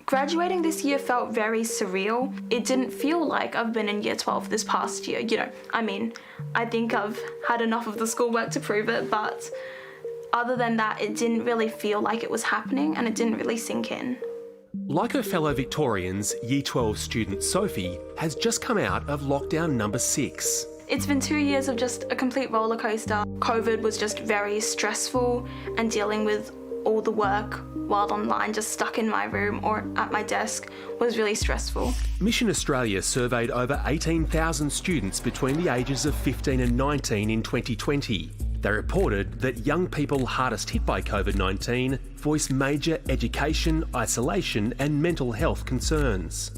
Graduating this year felt very surreal. It didn't feel like I've been in year 12 this past year, I think I've had enough of the schoolwork to prove it, but other than that, it didn't really feel like it was happening and it didn't really sink in. Like her fellow Victorians, Year 12 student Sophie has just come out of lockdown number 6. It's been 2 years of just a complete roller coaster. COVID was just very stressful, and dealing with all the work while online, just stuck in my room or at my desk, was really stressful. Mission Australia surveyed over 18,000 students between the ages of 15 and 19 in 2020. They reported that young people hardest hit by COVID-19 voice major education, isolation and mental health concerns.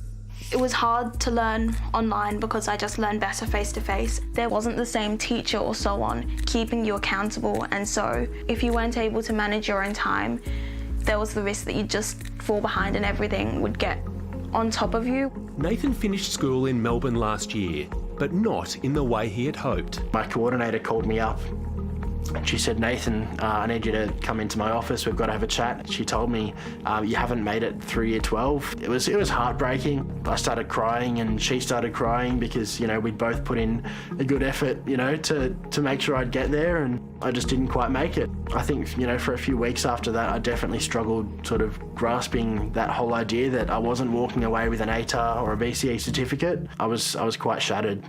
It was hard to learn online because I just learned better face-to-face. There wasn't the same teacher or so on keeping you accountable, and so if you weren't able to manage your own time, there was the risk that you'd just fall behind and everything would get on top of you. Nathan finished school in Melbourne last year, but not in the way he had hoped. My coordinator called me up and she said, "Nathan, I need you to come into my office, we've got to have a chat." She told me, "You haven't made it through year 12. It was heartbreaking. I started crying and she started crying because, we'd both put in a good effort, to make sure I'd get there, and I just didn't quite make it. I think, for a few weeks after that, I definitely struggled sort of grasping that whole idea that I wasn't walking away with an ATAR or a BCE certificate. I was quite shattered.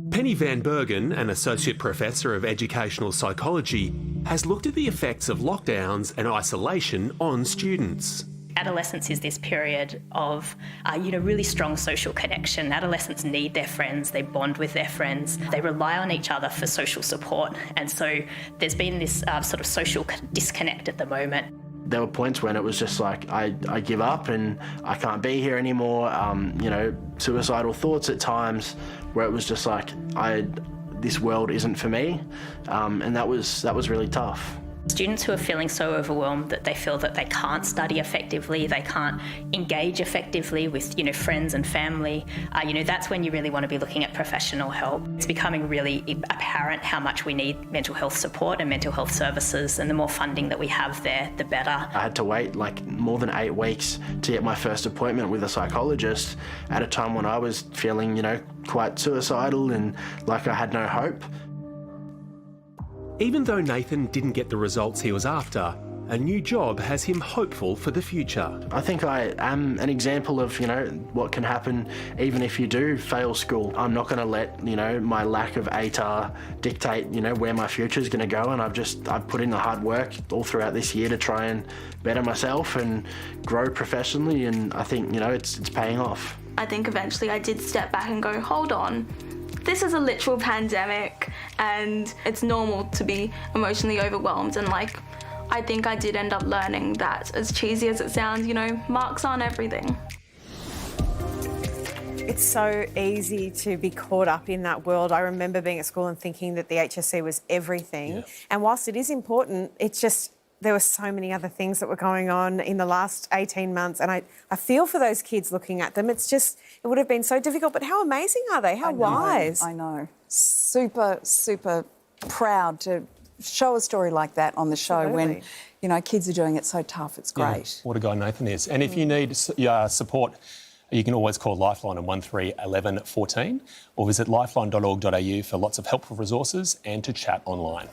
Penny Van Bergen, an Associate Professor of Educational Psychology, has looked at the effects of lockdowns and isolation on students. Adolescence is this period of, really strong social connection. Adolescents need their friends, they bond with their friends, they rely on each other for social support. And so there's been this sort of social disconnect at the moment. There were points when it was just like, I give up and I can't be here anymore. Suicidal thoughts at times where it was just like, this world isn't for me. And that was really tough. Students who are feeling so overwhelmed that they feel that they can't study effectively, they can't engage effectively with, friends and family, that's when you really want to be looking at professional help. It's becoming really apparent how much we need mental health support and mental health services, and the more funding that we have there, the better. I had to wait more than 8 weeks to get my first appointment with a psychologist at a time when I was feeling, quite suicidal and like I had no hope. Even though Nathan didn't get the results he was after, a new job has him hopeful for the future. I think I am an example of, what can happen even if you do fail school. I'm not going to let, my lack of ATAR dictate, where my future is going to go, and I've put in the hard work all throughout this year to try and better myself and grow professionally, and I think, it's paying off. I think eventually I did step back and go, hold on. This is a literal pandemic and it's normal to be emotionally overwhelmed, and I think I did end up learning that, as cheesy as it sounds, marks aren't everything. It's so easy to be caught up in that world. I remember being at school and thinking that the HSC was everything. Yeah. And whilst it is important, it's just, there were so many other things that were going on in the last 18 months, and I feel for those kids looking at them. It's just, it would have been so difficult, but how amazing are they? How wise. I know. Super, super proud to show a story like that on the show. Absolutely. When, kids are doing it so tough. It's great. Yeah, what a guy Nathan is. And if you need support, you can always call Lifeline on 1311 14 or visit lifeline.org.au for lots of helpful resources and to chat online.